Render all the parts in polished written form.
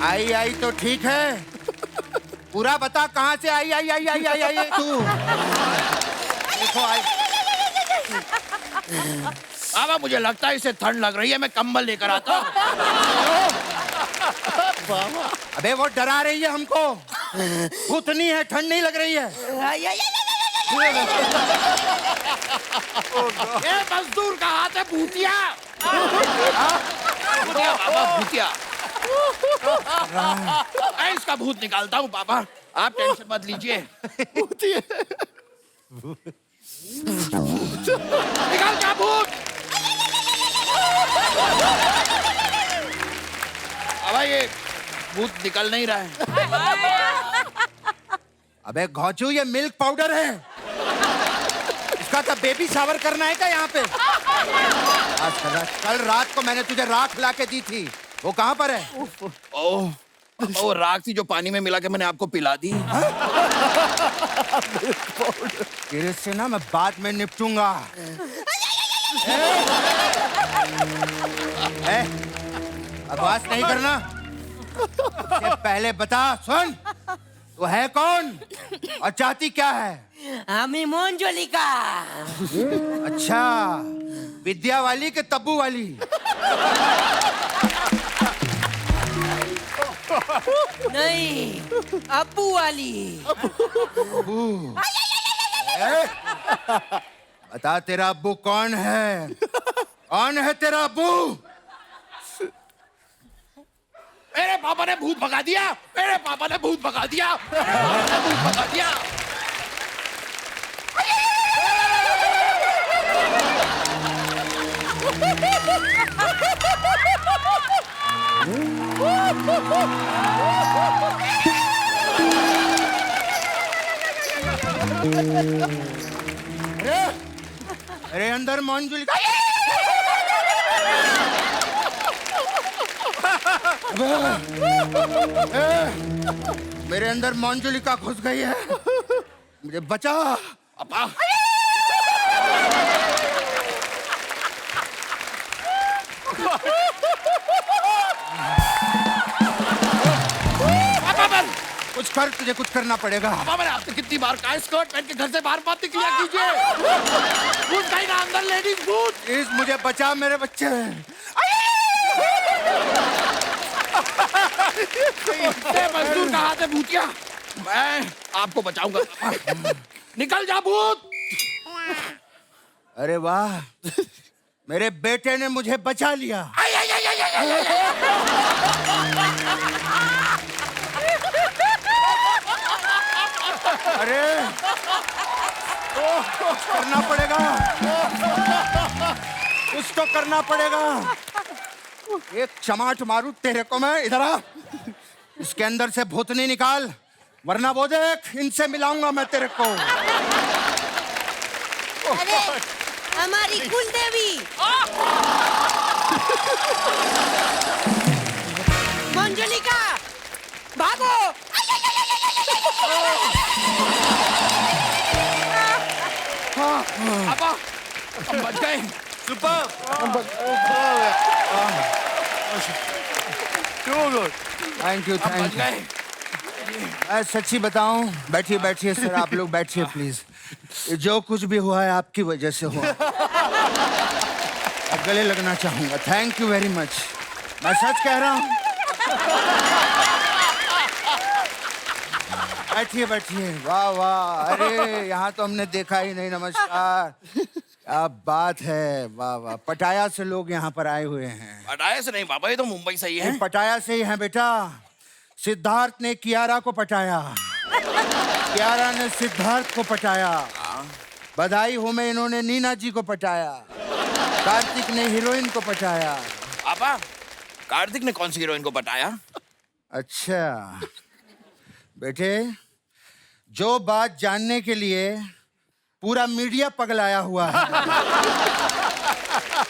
आई आई तो ठीक है, पूरा बता कहाँ से आई आई आई आई आई आई तू। देखो आई। बाबा मुझे लगता है इसे ठंड लग रही है, मैं कंबल लेकर आता हूँ। अबे वो डरा रही है हमको, भूतनी है, ठंड नहीं लग रही है। ये मजदूर का हाथ है भूतिया। भूतिया बाबा भूतिया। मैं इसका भूत निकालता हूँ पापा, आप टेंशन मत लीजिए। निकाल क्या भूत। अब ये भूत निकल नहीं रहा है। अबे घोंचू ये मिल्क पाउडर है, इसका तो बेबी शावर करना है क्या यहाँ पे? कल रात को मैंने तुझे राख ला के दी थी, वो कहाँ पर है? ओह वो राख थी जो पानी में मिला के मैंने आपको पिला दी। तेरे से ना मैं बाद में निपटूंगा। बकवास नहीं करना। इससे पहले बता, सुन तू है कौन और चाहती क्या है? हमें मंजुलिका। अच्छा, विद्या वाली के तब्बू वाली? नहीं, अब्बू वाली। अब्बू? बता तेरा अब्बू कौन है? कौन है तेरा अब्बू? मेरे पापा ने भूत भगा दिया, मेरे पापा ने भूत भगा दिया, मेरे पापा ने भूत भगा दिया। अरे अंदर मंजुलिका। मेरे अंदर मंजुलिका घुस गई है, मुझे बचा। पापा कुछ कर, तुझे कुछ करना पड़ेगा। पापा मैंने आपसे कितनी बार कहा स्कर्ट पहन के घर से बाहर मत निकलिया कीजिए। भूत कहीं ना अंदर, लेडीज भूत। प्लीज मुझे बचा मेरे बच्चे। मजदूर का हाथ है भूतिया, मैं आपको बचाऊंगा। निकल जा भूत। अरे वाह, मेरे बेटे ने मुझे बचा लिया। अरे करना पड़ेगा, कुछ तो करना पड़ेगा। एक चमाट मारू तेरे को मैं। इधर आ, इसके अंदर से भूतनी निकाल, वरना वो देख, इनसे मिलाऊंगा मैं तेरे को। अरे हमारी कुल देवी मंजुलिका, भागो। पापा हम बच गए। सुपर। थैंक यू हम बच थैंक यू। गए। मैं सच्ची बताऊं, बैठिए बैठिए सर, आप लोग बैठिए प्लीज। ये जो कुछ भी हुआ है आपकी वजह से हुआ। अब गले लगना चाहूंगा। थैंक यू वेरी मच, मैं सच कह रहा हूँ। बैठिए बैठिए। वाह वाह, अरे यहाँ तो हमने देखा ही नहीं। नमस्कार, क्या बात है, वाह वाह। पटाया से लोग यहाँ पर आए हुए हैं। पटाया से नहीं पापा, ये तो मुंबई से ही है। पटाया से ही है बेटा। सिद्धार्थ ने कियारा को पटाया, कियारा ने सिद्धार्थ को पटाया, बधाई हो में इन्होंने नीना जी को पटाया, कार्तिक ने हीरोइन को पटाया। पापा कार्तिक ने कौन सी हीरोइन को पटाया? अच्छा बेटे, जो बात जानने के लिए पूरा मीडिया पगलाया हुआ है,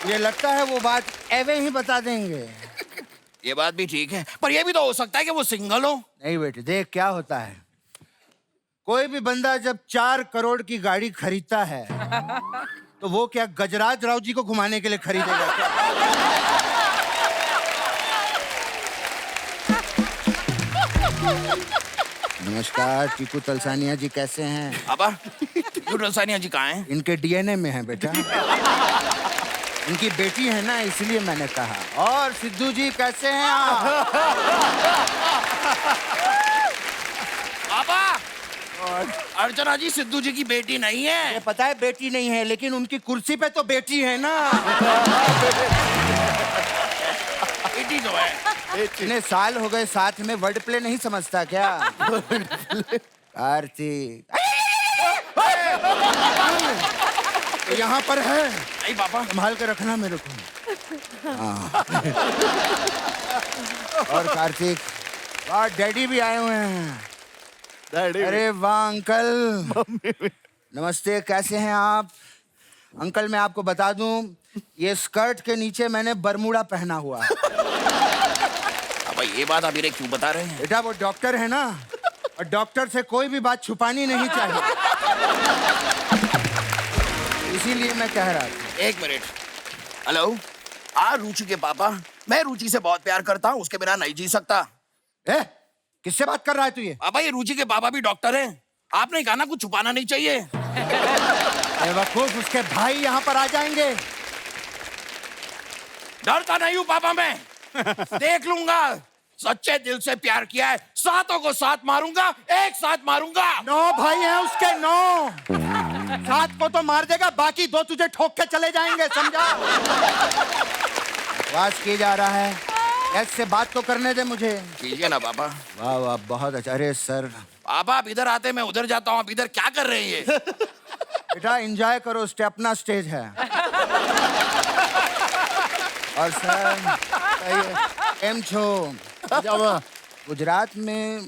ये लगता है वो बात एवे ही बता देंगे। ये बात भी ठीक है, पर ये भी तो हो सकता है कि वो सिंगल हो। नहीं बेटे, देख क्या होता है, कोई भी बंदा जब 4 करोड़ की गाड़ी खरीदता है तो वो क्या गजराज राव जी को घुमाने के लिए खरीदेगा क्या? नमस्कार टीकू तलसानिया जी, कैसे हैं? पापा यूट्यूब सानिया जी कहाँ हैं? इनके डीएनए में है बेटा। इनकी बेटी है ना, इसलिए मैंने कहा। और सिद्धू जी कैसे हैं आप? पापा अर्चना जी सिद्धू जी की बेटी नहीं है। ये पता है बेटी नहीं है, लेकिन उनकी कुर्सी पे तो बेटी है ना। बेटी तो है। इतने साल हो गए साथ में, वर्ड प्ले नहीं समझता क्या? कार्तिक तो यहाँ पर है। नहीं पापा। संभाल के रखना मेरे को। हाँ। और कार्तिक, वाह डैडी भी आए हुए हैं। अरे वाह अंकल, नमस्ते, कैसे हैं आप? अंकल मैं आपको बता दूं, ये स्कर्ट के नीचे मैंने बरमूडा पहना हुआ है। पापा ये बात आप क्यों बता रहे हैं? बेटा वो डॉक्टर है ना, और डॉक्टर से कोई भी बात छुपानी नहीं चाहिए, इसीलिए मैं कह रहा था। एक मिनट। हेलो, रुचि के पापा, मैं रुचि से बहुत प्यार करता हूँ, उसके बिना नहीं जी सकता। किससे बात कर रहा है तू ये? पापा ये रुचि के पापा भी डॉक्टर हैं। आपने कहा ना कुछ छुपाना नहीं चाहिए। बेवकूफ, उसके भाई यहाँ पर आ जाएंगे। डरता नहीं हूँ पापा मैं। देख लूंगा। सच्चे दिल से प्यार किया है, सातों को साथ मारूंगा, एक साथ मारूंगा। 9 भाई हैं उसके, 9। 7 को तो मार देगा, बाकी 2 तुझे ठोक के चले जाएंगे, समझा? आवाज की जा रहा है, ऐसे बात तो करने दे मुझे। कीजिए ना पापा। वाह वाह, बहुत अच्छा। अरे सर। पापा आप इधर आते मैं उधर जाता हूँ, आप इधर क्या कर रहे हैं? बेटा एंजॉय करो, अपना स्टेज है। और सर एम छो गुजरात में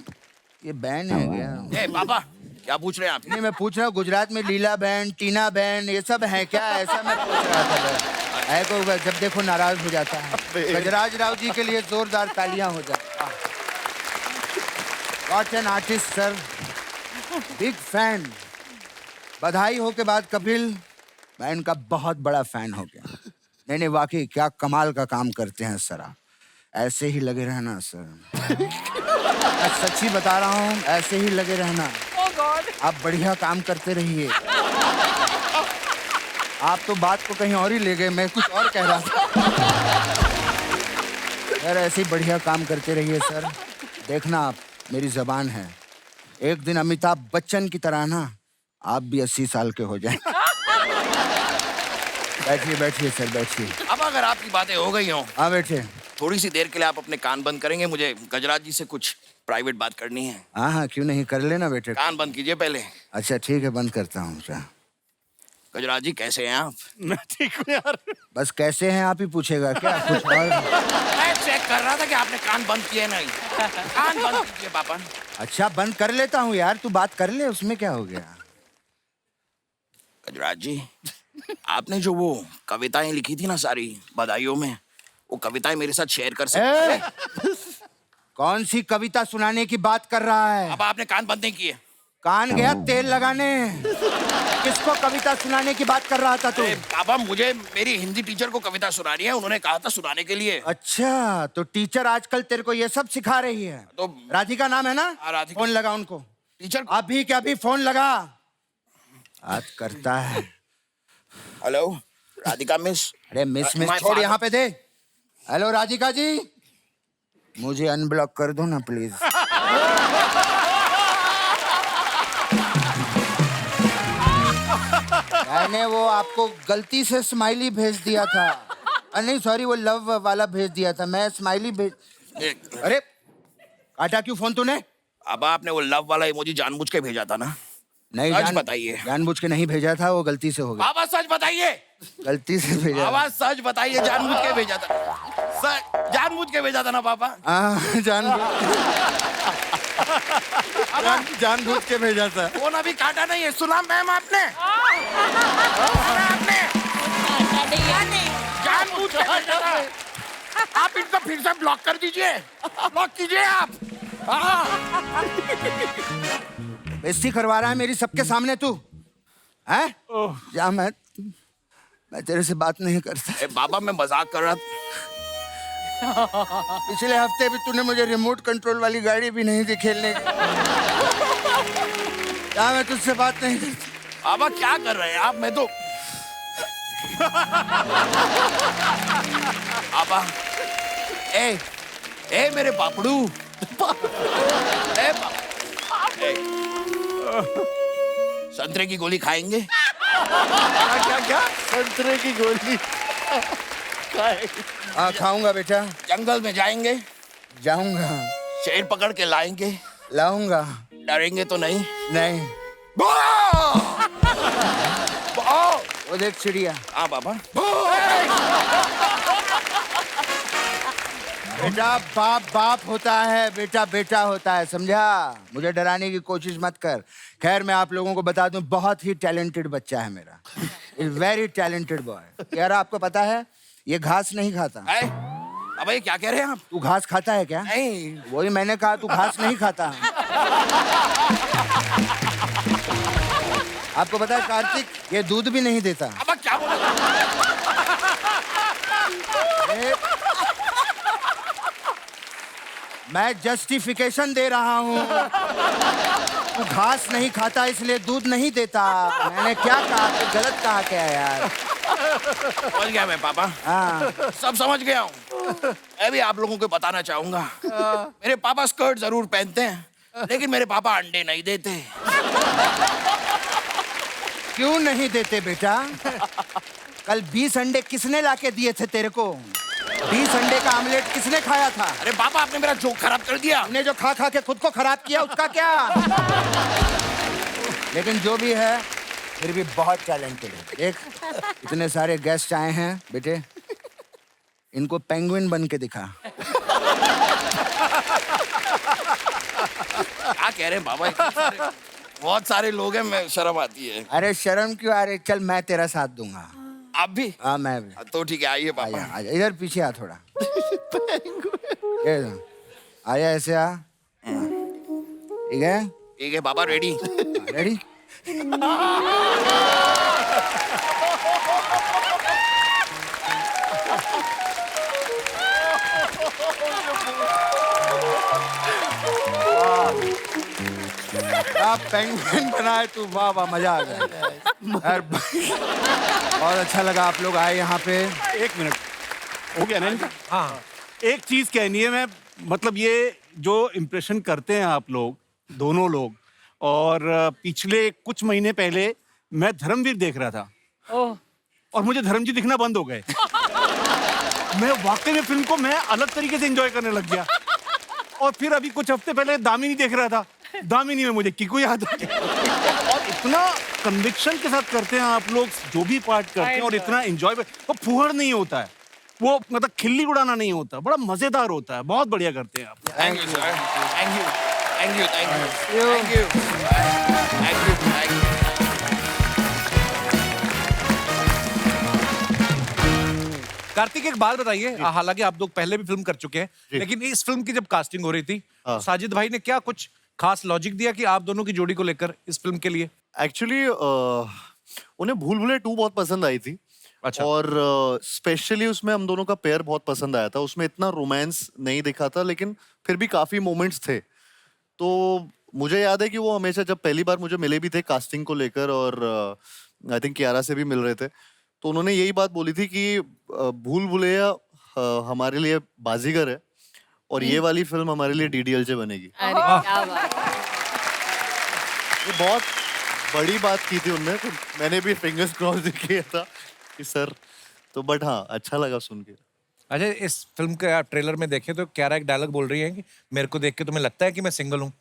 ये बैंड है क्या? पापा क्या पूछ रहे हैं आप? नहीं मैं पूछ रहा हूँ, गुजरात में लीला बैंड, टीना बैंड, ये सब है क्या? ऐसा मैं पूछ रहा था। है को जब देखो नाराज हो जाता है। गजराज राव जी के लिए जोरदार तालियां हो जाए। What an artist sir, big fan. बधाई हो के बाद कपिल, मैं इनका बहुत बड़ा फैन हो गया। नहीं वाकई क्या कमाल का काम करते हैं सर आप। ऐसे ही लगे रहना सर। मैं सच्ची बता रहा हूँ, ऐसे ही लगे रहना। आप बढ़िया काम करते रहिए। आप तो बात को कहीं और ही ले गए, मैं कुछ और कह रहा था। सर ऐसे ही बढ़िया काम करते रहिए सर। देखना आप, मेरी जबान है, एक दिन अमिताभ बच्चन की तरह ना आप भी 80 साल के हो जाएं। बैठिए बैठिए सर, बैठिए। अब अगर आपकी बातें हो गई हो, हाँ बैठे। थोड़ी सी देर के लिए आप अपने कान बंद करेंगे, मुझे गजराज जी से कुछ प्राइवेट बात करनी है। हाँ हाँ क्यों नहीं, कर लेना बेटे। कान बंद कीजिए पहले। अच्छा ठीक है, बंद करता हूँ। गजराज जी कैसे हैं आप? मैं ठीक हूँ यार। बस कैसे हैं आप ही पूछेगा क्या, कुछ और? मैं चेक कर रहा था कि आपने कान बंद किए नहीं। कान बंद कीजिए पापा। अच्छा बंद कर लेता हूँ यार, तू बात कर ले, उसमें क्या हो गया? गजराज जी, आपने जो वो कविताएं लिखी थी ना सारी बधाइयों में, वो कविताएं मेरे साथ शेयर कर सकते हैं? कौन सी कविता सुनाने की बात कर रहा है? अब आपने कान बंद नहीं किए। कान गया तेल लगाने। किसको कविता सुनाने की बात कर रहा था तू? पापा मुझे मेरी हिंदी टीचर को कविता सुनानी है, उन्होंने कहा था सुनाने के लिए। अच्छा तो टीचर आजकल तेरे को ये सब सिखा रही है? तो राधिका नाम है ना? राधिका। फोन लगा उनको टीचर। अभी के अभी फोन लगा। बात करता है। Hello Radhika miss. अरे मिस My छोड़, father- यहाँ पे दे। हेलो राधिका जी, मुझे अनब्लॉक कर दो ना प्लीज। मैंने वो आपको गलती से स्माइली भेज दिया था। नहीं सॉरी, वो लव वाला भेज दिया था, मैं स्माइली भेज। अरे काटा क्यों फोन तूने? अब आपने वो लव वाला इमोजी जानबूझ के भेजा था ना? नहीं सच बताइए। जानबूझ के नहीं भेजा था, वो गलती से हो गया। बाबा सच बताइए। गलती से भेजा। बाबा सच बताइए, जानबूझ के भेजा था? सच जानबूझ के भेजा था ना पापा? हाँ जानबूझ के भेजा था। फोन अभी काटा नहीं है, सुना मैम आपने? जानबूझ के भेजा था। आप इनको फिर से ब्लॉक कर दीजिए, ब्लॉक कीजिए आप। बेइज्जती करवा रहा है मेरी सबके सामने तू, हैं? जा, मैं तेरे से बात नहीं करता। ए बाबा मैं मजाक कर रहा था। पिछले हफ्ते भी तूने मुझे रिमोट कंट्रोल वाली गाड़ी भी नहीं दी खेलने की। जा, मैं तुझसे बात नहीं करता। बाबा क्या कर रहे हैं आप? मैं तो बाबा ए मेरे पापड़ू ए, संतरे की गोली खाएंगे? क्या संतरे की गोली? हाँ खाऊंगा बेटा, जंगल में जाएंगे, जाऊंगा, शेर पकड़ के लाएंगे, लाऊंगा। डरेंगे तो नहीं? नहीं। वाह! वो देख चिड़िया। हाँ बाबा। बेटा बाप बाप होता है, बेटा बेटा होता है, समझा? मुझे डराने की कोशिश मत कर। खैर मैं आप लोगों को बता दूं, बहुत ही टैलेंटेड बच्चा है मेरा, वेरी टैलेंटेड बॉय। यार आपको पता है ये घास नहीं खाता। अब ये क्या कह रहे हैं आप? तू घास खाता है क्या? नहीं। वही मैंने कहा, तू घास नहीं खाता। आपको पता है कार्तिक, ये दूध भी नहीं देता। अब क्या बोला? मैं जस्टिफिकेशन दे रहा हूँ। तू घास नहीं खाता इसलिए दूध नहीं देता। मैंने क्या कहा? तो गलत कहा क्या यार? समझ गया मैं पापा। हाँ। सब समझ गया हूँ। मैं भी आप लोगों को बताना चाहूंगा, मेरे पापा स्कर्ट जरूर पहनते हैं, लेकिन मेरे पापा अंडे नहीं देते। क्यों नहीं देते बेटा? कल 20 अंडे किसने लाके दिए थे तेरे को? 20 अंडे का आमलेट किसने खाया था? अरे पापा आपने मेरा जोक खराब कर दिया। हमने जो खा खा के खुद को खराब किया उसका क्या? लेकिन जो भी है फिर भी बहुत टैलेंटेड है। देख इतने सारे गेस्ट आए हैं बेटे, इनको पेंगुइन बन के दिखा। क्या कह रहे हैं बाबा? बहुत सारे लोग हैं, मैं शर्म आती है। अरे शर्म क्यों आ रही? चल मैं तेरा साथ दूंगा। आप भी? हाँ मैं भी। तो ठीक है, आइए आजा पापा। आजा, इधर पीछे आ थोड़ा। आया ऐसे आ। ठीक है? ठीक है पापा, रेडी? रेडी? पेंगुइन बनाए तू, वाह वाह, मजा आ गया यार। बहुत अच्छा लगा आप लोग आए यहाँ पे। एक मिनट हो गया ना इनका? हाँ, एक चीज कहनी है। मैं मतलब ये जो इम्प्रेशन करते हैं आप लोग दोनों लोग, और पिछले कुछ महीने पहले मैं धर्मवीर देख रहा था और मुझे धर्म जी दिखना बंद हो गए। मैं वाकई में फिल्म को मैं अलग तरीके से एंजॉय करने लग गया। और फिर अभी कुछ हफ्ते पहले दामिनी देख रहा था, दामिनी में मुझे किकू याद आ गया। और इतना कन्विक्शन के साथ करते हैं आप लोग जो भी पार्ट करते हैं, और इतना एंजॉय, वो फुहड़ नहीं होता है, वो मतलब खिल्ली उड़ाना नहीं होता, बड़ा मजेदार होता है। बहुत बढ़िया करते हैं आप। Thank you sir, thank you, thank you, thank you, thank you, thank you, thank you. Kartik एक बात बताइए, हालांकि आप लोग पहले भी फिल्म कर चुके हैं, लेकिन इस फिल्म की जब कास्टिंग हो रही थी, तो साजिद भाई ने क्या कुछ खास लॉजिक दिया कि आप दोनों की जोड़ी को लेकर इस फिल्म के लिए? एक्चुअली उन्हें भूल भुलैया 2 बहुत पसंद आई थी। अच्छा। और स्पेशली उसमें हम दोनों का पेयर बहुत पसंद आया था। उसमें इतना रोमांस नहीं दिखा था, लेकिन फिर भी काफी मोमेंट्स थे। तो मुझे याद है कि वो हमेशा जब पहली बार मुझे मिले भी थे कास्टिंग को लेकर, और आई थिंक कियारा से भी मिल रहे थे, तो उन्होंने यही बात बोली थी कि भूल भुलैया हमारे लिए बाजीगर है और ये वाली फिल्म हमारे लिए डीडीएलजे बनेगी। अरे क्या बात। ये बहुत बड़ी बात की थी उनने, तो मैंने भी फिंगर्स क्रॉस किया था कि सर, तो बट हाँ अच्छा लगा सुन के। अच्छा, इस फिल्म के आप ट्रेलर में देखें तो क्यारा एक डायलॉग बोल रही है कि मेरे को देख के तुम्हें लगता है कि मैं सिंगल हूँ।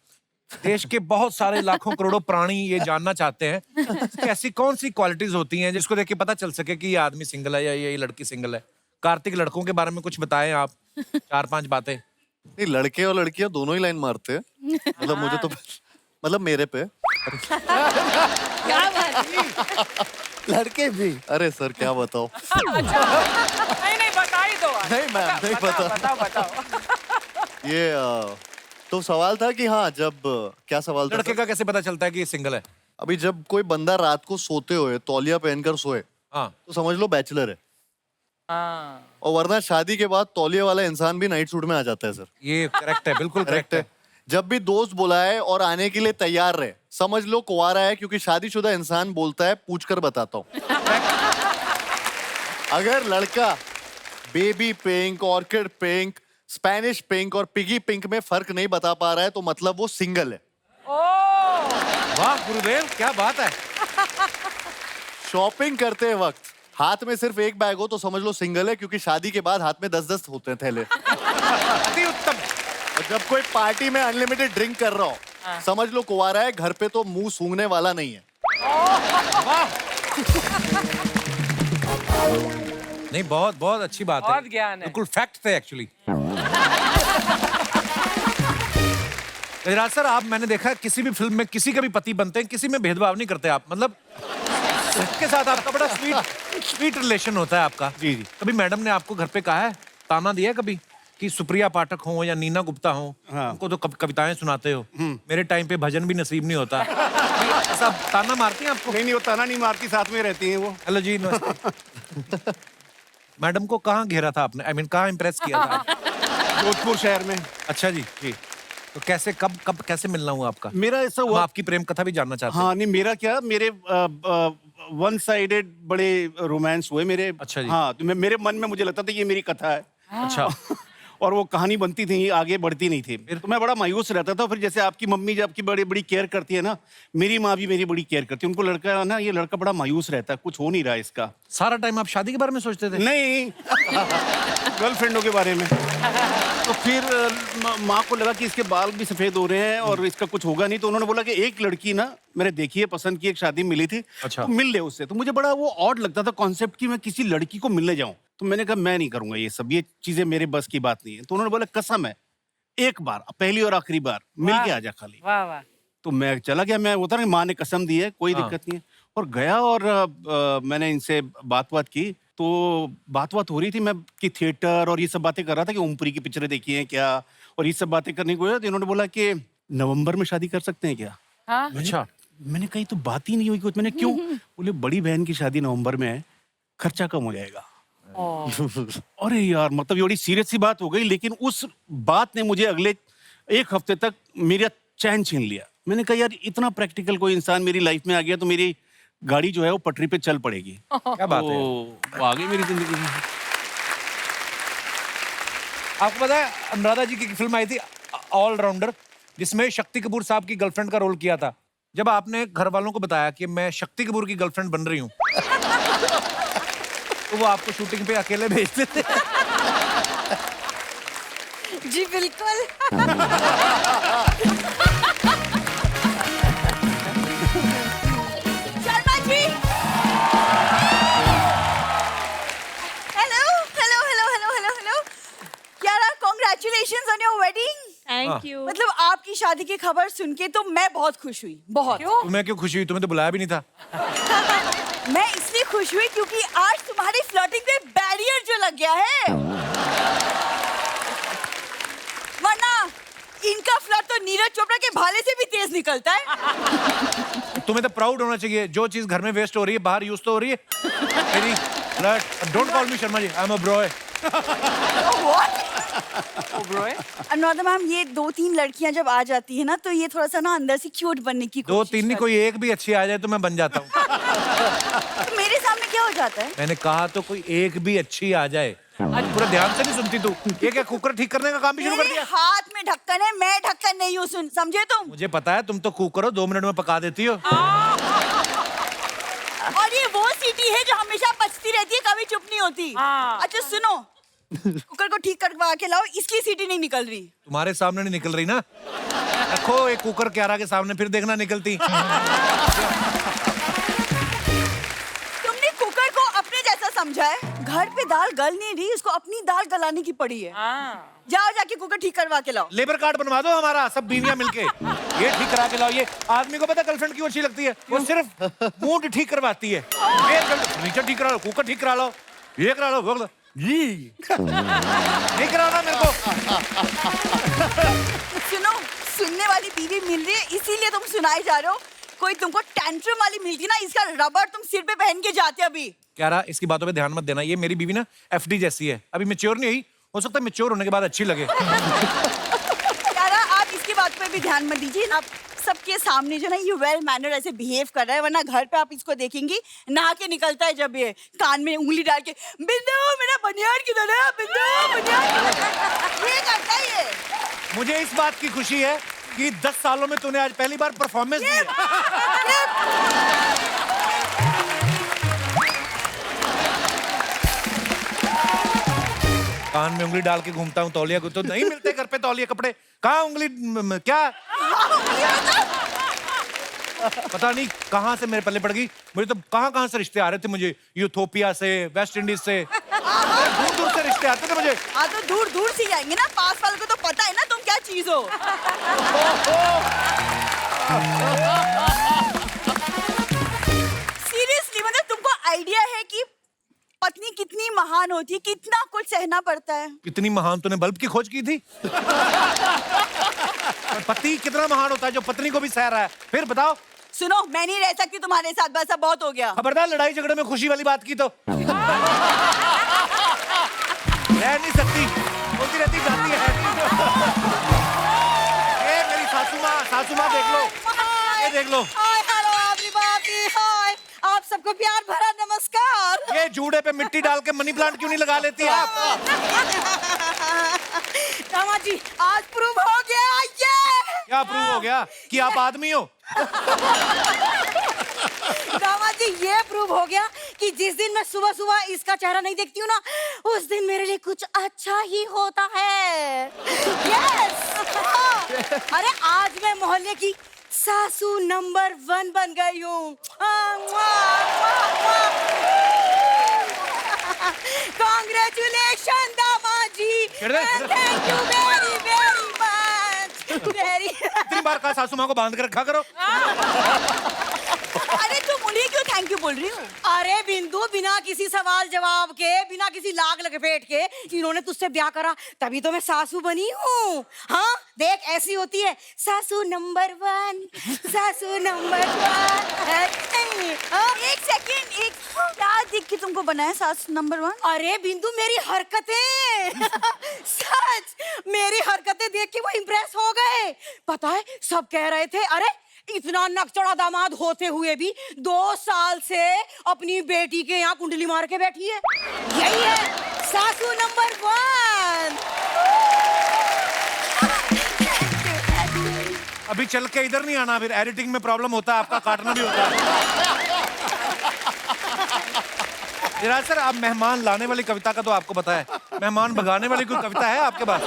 देश के बहुत सारे लाखों करोड़ों प्राणी ये जानना चाहते हैं कि ऐसी कौन सी क्वालिटीज होती हैं जिसको देख के पता चल सके कि ये आदमी सिंगल है या ये लड़की सिंगल है। कार्तिक, लड़कों के बारे में कुछ बताएं आप, 4-5 बातें। नहीं, लड़के और लड़कियां दोनों ही लाइन मारते हैं। मतलब मुझे तो मतलब मेरे पे क्या बात। लड़के भी? अरे सर क्या बताओ। नहीं बता ही दो। नहीं मैम, नहीं पता। बताओ। ये तो सवाल था कि हाँ जब क्या सवाल था लड़के सर? का कैसे पता चलता है कि ये सिंगल है? अभी जब कोई बंदा रात को सोते हुए तौलिया पहनकर सोए हाँ। तो समझ लो बैचलर है, हाँ और वरना शादी के बाद तौलिया वाला इंसान भी नाइट सूट में आ जाता है सर। ये करेक्ट है, बिल्कुल करेक्ट करेक्ट है। है। जब भी दोस्त बुलाए और आने के लिए तैयार रहे, समझ लो कुंवारा है, क्योंकि शादीशुदा इंसान बोलता है पूछ कर बताता हूँ। अगर लड़का baby pink, orchid pink, Spanish pink और पिगी पिंक में फर्क नहीं बता पा रहा है तो मतलब वो सिंगल है। वाह गुरुदेव, क्या बात है। शॉपिंग करते वक्त हाथ में सिर्फ एक बैग हो तो समझ लो सिंगल है, क्योंकि शादी के बाद हाथ में 10-10 होते हैं थैले। अति उत्तम। और जब कोई पार्टी में अनलिमिटेड ड्रिंक कर रहा हो समझ लो कुंवारा है, घर पे तो मुंह सूंघने वाला नहीं है। नहीं, बहुत बहुत अच्छी बात है। बहुत ज्ञान है। बिल्कुल फैक्ट थे एक्चुअली। गजराज सर, आप मैंने देखा है किसी भी फिल्म में किसी का भी पति बनते हैं, किसी में भेदभाव नहीं करते आप, मतलब सबके साथ आपका बड़ा स्वीट रिलेशन होता है आपका। जी, जी। कभी मैडम ने आपको घर पे कहा है, ताना दिया है कभी कि सुप्रिया पाठक हो या नीना गुप्ता हो, हाँ। उनको तो कविताएं सुनाते हो, मेरे टाइम पे भजन भी नसीब नहीं होता, ऐसा ताना मारती हैं आपको? नहीं, वो ताना नहीं मारती, साथ में रहती हैं वो। हेलो जी, नमस्ते। मैडम को कहाँ घेरा था आपने, आई मीन कहाँ इम्प्रेस किया था? जोधपुर शहर में। अच्छा जी। जी। तो कैसे कब कैसे मिलना हुआ आपका? मेरा ऐसा हम हुआ। आपकी प्रेम कथा भी जानना चाहते हैं। हाँ, नहीं मेरा क्या, मेरे वन साइडेड बड़े रोमांस हुए मेरे। अच्छा जी। हाँ, तो मेरे मन में मुझे लगता था ये मेरी कथा है। अच्छा। और वो कहानी बनती थी, आगे बढ़ती नहीं थी। तो मैं बड़ा मायूस रहता था। फिर जैसे आपकी मम्मी जब आपकी बड़ी बड़ी केयर करती है ना, मेरी माँ भी मेरी बड़ी केयर करती है। उनको लड़का ना, ये लड़का बड़ा मायूस रहता है, कुछ हो नहीं रहा इसका। सारा टाइम आप शादी के बारे में सोचते थे? नहीं, गर्लफ्रेंडों के बारे में। तो फिर माँ को लगा कि इसके बाल भी सफेद हो रहे हैं और इसका कुछ होगा नहीं, तो उन्होंने बोला कि एक लड़की ना मैंने देखी है, पसंद की, एक शादी मिली थी। अच्छा। तो मिल ले उससे। तो मुझे बड़ा वो ऑड लगता था कॉन्सेप्ट कि मैं किसी लड़की को मिलने जाऊं। तो मैंने कहा मैं नहीं करूंगा ये सब, ये चीजें मेरे बस की बात नहीं है। तो उन्होंने बोला कसम है, एक बार, पहली और आखिरी बार मिल के आ जा खाली। वाह वाह। तो मैं चला गया। मैं होता ना, माँ ने कसम दी है, कोई हाँ। दिक्कत नहीं है। और गया और मैंने इनसे बात की। तो बात हो रही थी, मैं कि थिएटर और ये सब बातें कर रहा था कि ओमपुरी की पिक्चरें देखी हैं क्या, और ये सब बातें करने को। तो इन्होंने बोला कि नवंबर में शादी कर सकते हैं क्या? हाँ अच्छा। मैंने कही तो बात ही नहीं हुई कुछ। मैंने क्यों? बोले बड़ी बहन की शादी नवंबर में है, खर्चा कम हो जाएगा। अरे यार, मतलब ये बड़ी सीरियस सी बात हो गई। लेकिन उस बात ने मुझे अगले एक हफ्ते तक मेरा चैन छीन लिया। मैंने कहा यार, इतना प्रैक्टिकल कोई इंसान मेरी लाइफ में आ गया तो मेरी गाड़ी जो है वो पटरी पे चल पड़ेगी। क्या बात है। तो आ गई मेरी जिंदगी में। आपको पता है, अनुराधा जी की फिल्म आई थी ऑलराउंडर, जिसमें शक्ति कपूर साहब की गर्लफ्रेंड का रोल किया था। जब आपने घर वालों को बताया कि मैं शक्ति कपूर की गर्लफ्रेंड बन रही हूँ, तो वो आपको शूटिंग पे अकेले भेजते थे? जी बिल्कुल। Sharma ji, hello hello hello hello hello hello. यारा, congratulations on your wedding. Thank you. मतलब आपकी शादी की खबर सुन के तो मैं बहुत खुश हुई, बहुत। तुम्हें क्यों खुशी हुई? तुम्हें तो बुलाया भी नहीं था। मैं इसलिए खुश हुई क्योंकि आज तुम्हारी फ्लर्टिंग पे बैरियर जो लग गया है, वरना इनका फ्लर्ट तो नीरज चोपड़ा के भाले से भी तेज निकलता है। तुम्हें तो प्राउड होना चाहिए, जो चीज घर में वेस्ट हो रही है बाहर यूज तो हो रही है। मेरी flirt, don't call me Sharma ji, I am a bro. Anuradha ma'am, ये 2-3 लड़कियां जब आ जाती है ना, तो ये थोड़ा सा ना अंदर से क्यूट बनने की कोशिश 2-3 नहीं, कोई एक भी अच्छी आ जाए तो मैं बन जाता हूँ। तो मेरे सामने क्या हो जाता है? मैंने कहा तो कोई एक भी अच्छी आ जाए। आज पूरा ध्यान से नहीं सुनती तू। ये क्या कुकर ठीक करने का काम भी शुरू कर मेरे दिया? हाथ में ढक्कन है, मैं ढक्कन नहीं हूँ, सुन समझे तुम? मुझे पता है, तुम तो कुकर हो, 2 मिनट में पका देती हो। और ये वो सीटी है जो हमेशा बचती रहती है, कभी चुप नहीं होती। अच्छा सुनो, कुकर को ठीक करवा के लाओ, इसकी सीटी नहीं निकल रही। तुम्हारे सामने नहीं निकल रही ना, रखो एक कुकर क्यारा के सामने, फिर देखना निकलती। तुमने कुकर को अपने जैसा समझा है? घर पे दाल गल नहीं रही, उसको अपनी दाल गलाने की पड़ी है। जाओ जाके कुकर ठीक करवा के लाओ। लेबर कार्ड बनवा दो हमारा, सब बीवियां मिलके। ये ठीक करा के लाओ। ये आदमी को पता गर्लफ्रेंड क्यों अच्छी लगती है? वो सिर्फ मूड ठीक करवाती है। फर्नीचर ठीक करा लो, कुकर ठीक करा लो, ये करा लो, वो करा लो। जी नहीं कराना मेरे को। सुनो, सुनने वाली बीवी मिल रही है इसीलिए तुम सुनाए जा रहे हो। कोई तुमको टैंट्रम वाली मिलती ना, इसका रबर तुम सिर पे पहन के जाते अभी। क्यारा, इसकी बातों पे ध्यान मत देना। ये मेरी बीवी ना एफडी जैसी है, अभी मैच्योर नहीं हुई, हो सकता है मैच्योर होने के बाद अच्छी लगे। यारा, आप इसकी बात पे भी ध्यान मत दीजिए। आप सबके सामने जो ना ये वेल मैनर ऐसे बिहेव कर रहा है, वरना घर पे आप इसको देखेंगी नहा के निकलता है जब ये कान में उंगली डाल के, बिंदु मेरा बनियान किधर है, बिंदु बनियान किधर है? ये करता है ये। मुझे इस बात की खुशी है कि 10 सालों में तूने आज पहली बार परफॉर्मेंस दी है। कान में उंगली डाल के घूमता हूँ तौलिया को, तो नहीं मिलते घर पे तौलिया कपड़े। कहाँ उंगली क्या पता नहीं कहाँ से मेरे पल्ले पड़ गई। मुझे तो कहाँ से रिश्ते आ रहे थे, मुझे यूथोपिया से, वेस्ट इंडीज से, दूर दूर से रिश्ते आते थे मुझे। हाँ तो दूर दूर से जाएंगे ना, पास वालों को तो पता है ना तुम क्या चीज हो। सीरियसली, मतलब तुमको आइडिया है कि पत्नी कितनी महान होती है, कितना कुछ सहना पड़ता है। कितनी महान तूने बल्ब की खोज की थी? पति कितना महान होता है जो पत्नी को भी सह रहा है। फिर बताओ। सुनो, मैं नहीं रह सकती तुम्हारे साथ, बस अब बहुत हो गया। खबरदार लड़ाई झगड़े में खुशी वाली बात की तो रह नहीं सकती, बोलती रहती जाती है। ये मेरी सासू माँ देख लो, ये देख लो। हेलो एवरीबॉडी, हाय। आप सबको प्यार भरा नमस्कार। ये जूड़े पे मिट्टी डाल के मनी प्लांट क्यों नहीं लगा लेती आप? दामाद जी, आज प्रूव हो गया ये। क्या प्रूव हो गया कि आप आदमी हो? दामाद जी, ये प्रूव हो गया कि जिस दिन मैं सुबह सुबह इसका चेहरा नहीं देखती हूँ ना, उस दिन मेरे लिए कुछ अच्छा ही होता है। यस। अरे आज मैं मोहल्ले की सासू नंबर 1 बन गई हूँ। कांग्रेचुलेशन दामाद जी, thank you very very much. Very इतनी बार कहा सासू माँ को बांध कर रखा करो। अरे तुम उन्हें क्यों थैंक यू बोल रही हो? अरे बिंदु, बिना किसी सवाल जवाब के, बिना किसी लाग लपेट के इन्होंने तुझसे ब्याह करा, तभी तो मैं सासू बनी हूँ। हाँ देख, ऐसी होती है सासू नंबर 1, सासू नंबर 1। एक सेकंड, एक क्या देख के तुमको बनाया सासू नंबर 1? अरे बिंदु, मेरी हरकतें सच, मेरी हरकतें देख के वो इम्प्रेस हो गए। पता है, सब कह रहे थे अरे इतना नकचड़ा दामाद होते हुए भी 2 साल से अपनी बेटी के यहाँ कुंडली मार के बैठी है। यही है सासू नंबर 1। अभी चल के इधर नहीं आना, फिर एडिटिंग में प्रॉब्लम होता है, आपका काटना भी होता है। सर, आप मेहमान लाने वाली कविता का तो आपको पता है, मेहमान भगाने वाली कोई कविता है आपके पास?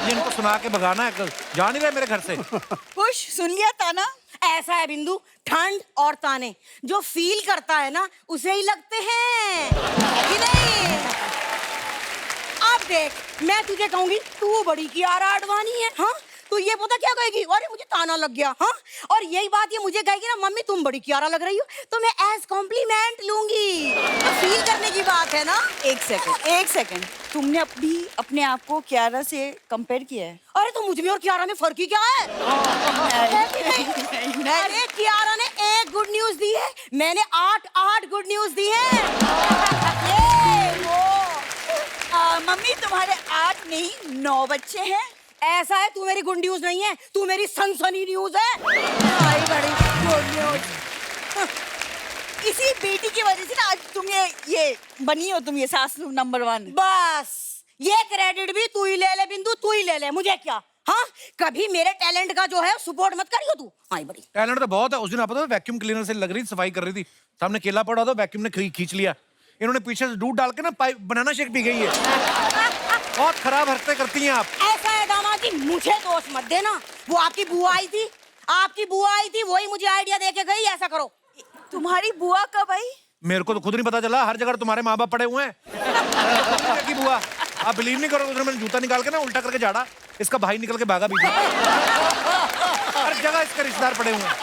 ये इनको सुना के भगाना है, जा नहीं रहे मेरे घर से। खुश, सुन लिया ताना? ऐसा है बिंदु, ठंड और ताने जो फील करता है ना, उसे ही लगते हैं कि नहीं? अब देख, मैं तुझे कहूंगी तू बड़ी कियारा आडवाणी है, हाँ? तो ये पता क्या कहेगी, अरे मुझे ताना लग गया, हाँ? और यही बात ये मुझे कहेगी ना, मम्मी तुम बड़ी कियारा लग रही हो, तो मैं एज कॉम्प्लीमेंट लूंगी। तो फील करने की बात है ना। एक सेकंड, तुमने अपने आप को कियारा से कंपेयर किया है? अरे तो मुझ में और कियारा में फर्क ही क्या है? अरे कियारा ने 1 गुड न्यूज दी है, मैंने 8 गुड न्यूज दी है। मम्मी तुम्हारे 8 नहीं 9 बच्चे हैं। ऐसा है, तू मेरी गुड न्यूज नहीं है, तू मेरी सनसनी न्यूज है। भाई बड़ी गुड न्यूज। इसी बेटी की वजह से ना आज तुम ये बनी हो, तुम ये सासू नंबर 1। बस ये क्रेडिट भी तू ही ले ले बिंदु, तू ही ले ले, मुझे क्या। हाँ, कभी मेरे टैलेंट का जो है सपोर्ट मत करियो तू। हाँ बड़ी टैलेंट तो बहुत है। उस दिन आप पता वैक्यूम क्लीनर से लग रही सफाई कर रही थी, सामने केला पड़ा था, वैक्यूम ने खींच लिया। इन्होंने पीछे से दूध डाल के ना पाइप बनाना शेक पी गई है। बहुत खराब हरकतें करती हैं आप। ऐसा है दामाद जी, मुझे दोष मत देना, वो आपकी बुआ आई थी, वही मुझे आइडिया दे के गई ऐसा करो। तुम्हारी बुआ कब आई? मेरे को तो खुद नहीं पता चला, हर जगह तुम्हारे माँ बाप पड़े हुए हैं। की बुआ, आप बिलीव नहीं करोगे, उसने मैंने जूता निकाल के ना उल्टा करके झाड़ा, इसका भाई निकल के भागा भी। हर जगह इसके रिश्तेदार पड़े हुए हैं।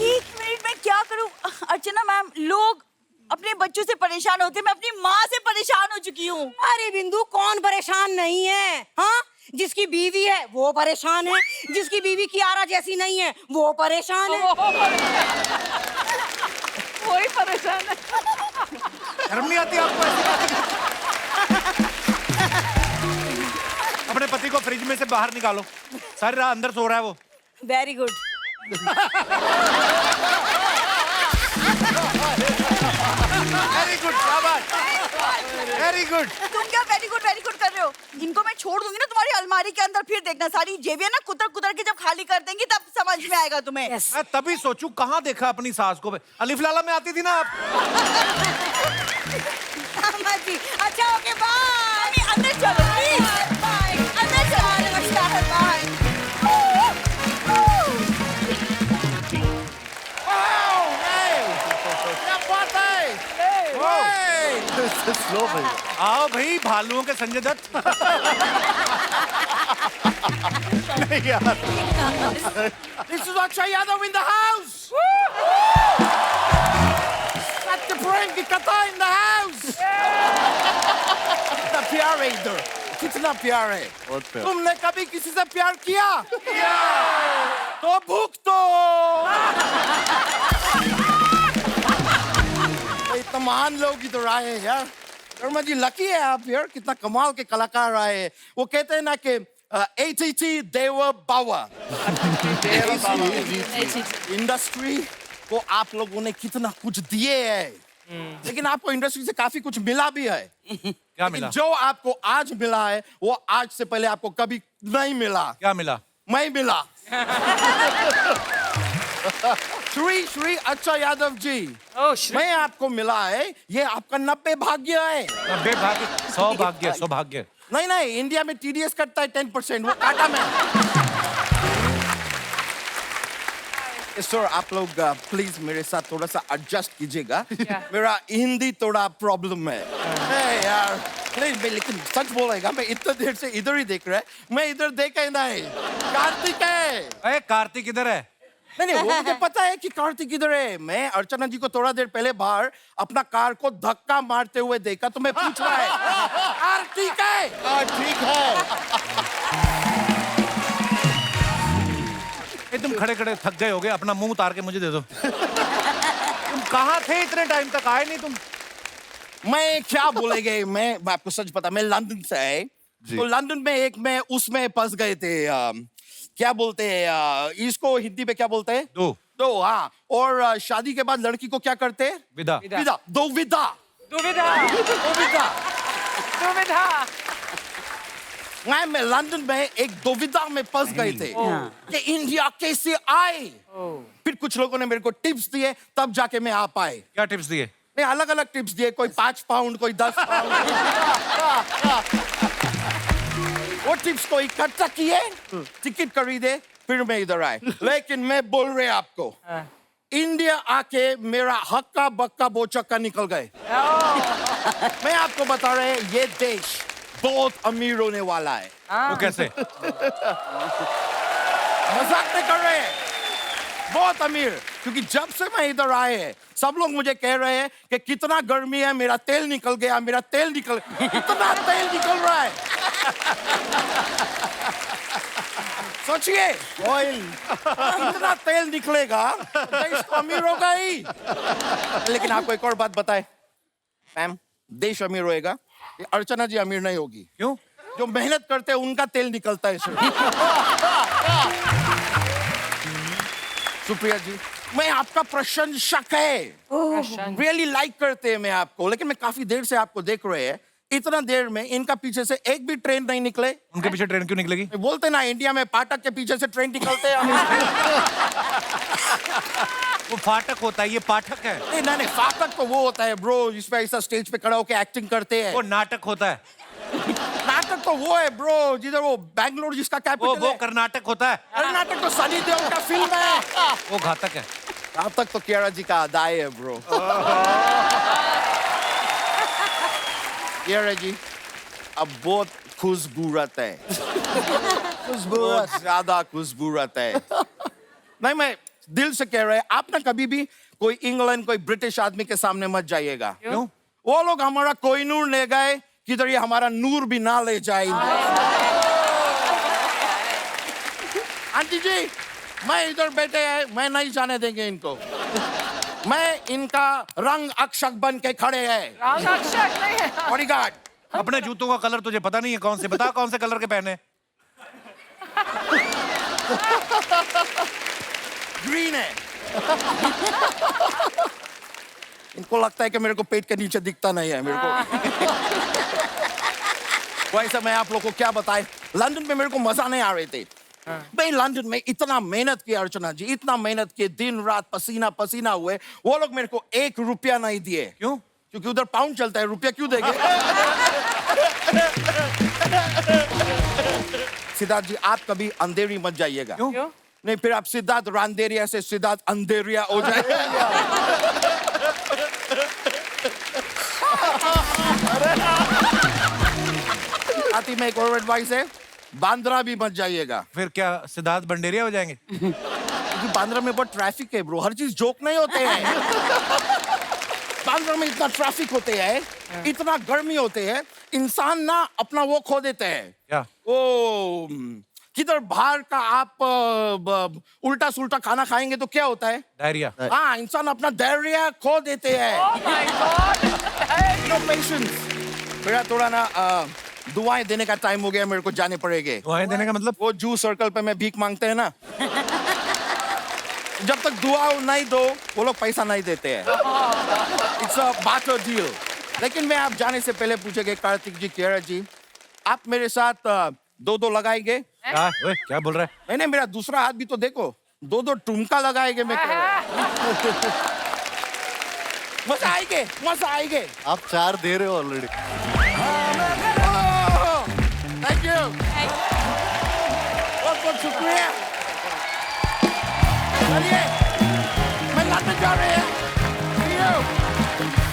1 मिनट में क्या करूं? अर्चना मैम, लोग अपने बच्चों से परेशान होते मैं अपनी माँ से परेशान हो चुकी हूँ। अरे बिंदु, कौन परेशान नहीं है? हाँ, जिसकी बीवी है वो परेशान है, जिसकी बीवी कियारा जैसी नहीं है वो परेशान है। वही परेशान है। शर्म नहीं आती आपको ऐसी बातें करने? अपने पति को फ्रिज में से बाहर निकालो, सारी रात अंदर सो रहा है वो। Very good. वेरी गुड, शाबाश, वेरी गुड। तुम क्या वेरी गुड कर रहे हो? इनको मैं छोड़ दूंगी ना तुम्हारी अलमारी के अंदर, फिर देखना सारी जेबियां ना कुतर कुतर के जब खाली कर देंगी तब समझ में आएगा तुम्हें। Yes. मैं तभी सोचूं कहाँ देखा अपनी सास को। अलिफ लाला में आती थी ना आप। अम्मा जी, अच्छा ओके, बाय। अंदर चलो प्लीज। बाय। अंदर चलो। नमस्कार, बाय। क्या बात है? स्लो भैया। आओ भाई, भालुओं के संजय दत्त। नहीं यार, This is Akshay Yadav in the house. Satya Prem की कथा in the house. कितना प्यार है इधर, कितना प्यार है। बहुत प्यार। तुमने कभी किसी से प्यार किया? तो भूख तो। इतना महान लोग इधर आए हैं यार। शर्मा जी लकी है आप यार, कितना कमाल के कलाकार आए हैं। वो कहते हैं ना कि ATT देवा बावा। इंडस्ट्री को आप लोगों ने कितना कुछ दिए है, लेकिन आपको इंडस्ट्री से काफी कुछ मिला भी है। क्या मिला? जो आपको आज मिला है वो आज से पहले आपको कभी नहीं मिला। क्या मिला? मैं मिला। श्री अच्छा यादव जी, मैं आपको मिला है, ये आपका 90 भाग्य है। 90 भाग्य, सौभाग्य, सौभाग्य। नहीं, इंडिया में TDS कटता है 10%, वो काटा मैं। सर आप लोग प्लीज मेरे साथ थोड़ा सा एडजस्ट कीजिएगा। मेरा हिंदी थोड़ा प्रॉब्लम है। यार नहीं, लेकिन सच बोलेगा, मैं इतना देर से इधर ही देख रहा है, मैं इधर देखा ही नहीं। कार्तिक है। अरे कार्तिक इधर है। नहीं, वो मुझे पता है कि कार्तिक इधर है। मैं अर्चना जी को थोड़ा देर पहले बाहर अपना कार को धक्का मारते हुए देखा, तो मैं पूछ रहा है कार्तिक है? ठीक है। तुम खड़े खड़े थक गए होगे, अपना मुंह उतार के मुझे दे दो। तुम कहाँ थे इतने टाइम तक, आए नहीं तुम? मैं क्या बोलेंगे, मैं आपको सच पता, मैं लंदन से है। तो लंदन में मैं उसमें फंस गए थे। क्या बोलते हैं इसको हिंदी में, क्या बोलते हैं? दो, हाँ। और शादी के बाद लड़की को क्या करते हैं? विदा। दुविधा। मैं लंदन में एक दुविधा में फंस गए थे कि इंडिया कैसे आए। फिर कुछ लोगों ने मेरे को टिप्स दिए, तब जाके मैं आ पाए। क्या टिप्स दिए? नहीं, अलग अलग टिप्स दिए, कोई 5 पाउंड, कोई 10 पाउंड। वो टिप्स को इकट्ठा किए, टिकट खरीदे, फिर मैं इधर आए। लेकिन मैं बोल रहे आपको, इंडिया आके मेरा हक्का बक्का बोचक्का निकल गए। मैं आपको बता रहे, ये देश बहुत अमीर होने वाला है। वो कैसे? मजाक नहीं कर रहे हैं, बहुत अमीर। क्योंकि जब से मैं इधर आए हैं, सब लोग मुझे कह रहे हैं कि कितना गर्मी है, मेरा तेल निकल गया, कितना तेल निकल रहा है। सोचिए, ऑयल इतना तेल निकलेगा, देश तो अमीर होगा ही। लेकिन आपको एक और बात बताए मैम, देश अमीर होएगा, ये अर्चना जी अमीर नहीं होगी। क्यों? जो मेहनत करते हैं उनका तेल निकलता है सिर्फ। सुप्रिया जी, मैं आपका प्रशंसक है, रियली लाइक करते हैं मैं आपको, लेकिन मैं काफी देर से आपको देख रहे हैं, इतना देर में इनका पीछे से एक भी ट्रेन नहीं निकले। उनके पीछे ट्रेन क्यों निकलेगी? बोलते ना इंडिया में फाटक के पीछे से ट्रेन निकलते हैं। वो फाटक होता है, ये पाठक है। नहीं, फाटक तो वो होता है ब्रो, जिसमें ऐसा स्टेज पे खड़ा होकर एक्टिंग करते हैं। वो नाटक होता है। नाटक तो वो है ब्रो, जिधर वो बैंगलोर जिसका कैपिटल वो है। कर्नाटक होता है। कर्नाटक तो सनी देओल का फिल्म है। वो घातक है। अब तक तो कियारा जी का अदाई है ब्रो। कियारा जी अब बहुत खुशबूरत है, बहुत ज्यादा खुशबूरत है। नहीं, मैं दिल से कह रहा है, आप ना कभी भी कोई इंग्लैंड कोई ब्रिटिश आदमी के सामने मत जाइएगा। क्यों? वो लोग हमारा कोई नूर ले गए, किधर ये हमारा नूर भी ना ले जाए। आंटी जी, मैं इधर बैठे हैं, मैं नहीं जाने देंगे इनको। मैं इनका रंग अक्षक बन के खड़े हैं। बॉडीगार्ड। अपने जूतों का कलर तुझे पता नहीं है कौन से? बता कौन से कलर के पहने? ग्रीन है। इनको लगता है कि मेरे को पेट के नीचे दिखता नहीं है मेरे को। वैसे मैं आप लोग को क्या बताए, लंदन में मेरे को मजा नहीं आ रहे थे। भाई लंदन में इतना मेहनत किया अर्चना जी, इतना मेहनत किए, दिन रात पसीना पसीना हुए, वो लोग मेरे को 1 रुपया नहीं दिए। क्यों? क्योंकि उधर पाउंड चलता है, रुपया क्यों देंगे? सिद्धार्थ जी, आप कभी अंधेरी मत जाइएगा। क्यों? नहीं, फिर आप सिद्धार्थ रांदेरिया से सिद्धार्थ अंधेरिया हो जाएगा। आती में एक और एडवाइस है, बांद्रा भी मत जाइएगा। फिर क्या सिद्धार्थ बंडेरिया हो जाएंगे? क्योंकि बांद्रा में बहुत ट्रैफिक है ब्रो, हर चीज जोक नहीं होते हैं। बांद्रा में इतना ट्रैफिक होते हैं, इतना गर्मी होते हैं, इंसान ना अपना वो खो देते हैं। क्या? ओ किधर बाहर का आप उल्टा सुल्टा खाना खाएंगे तो क्या होता है? डायरिया। हाँ, इंसान अपना डायरिया खो देते हैं। No patience. मेरा थोड़ा ना दुआएं देने का टाइम हो गया, मेरे को जाने पड़ेंगे। दुआएं देने का मतलब? वो जू सर्कल पे मैं भीख मांगते हैं ना, जब तक दुआ नहीं दो वो लोग पैसा नहीं देते हैं। It's a barter deal. लेकिन मैं आप जाने से पहले पूछेंगे, कार्तिक जी, कियारा जी, आप मेरे साथ 2-2 लगाएंगे? क्या? ओए, क्या बोल रहा है? मैंने मेरा दूसरा हाथ भी तो देखो, 2-2 टुमका लगाएंगे। मैं कह रहा हूं। मजा आएंगे, मजा आएंगे। आप 4 दे रहे हो ऑलरेडी। थैंक यू, बहुत बहुत शुक्रिया। चलिए, मैं लंदन जा रहे हैं। See you.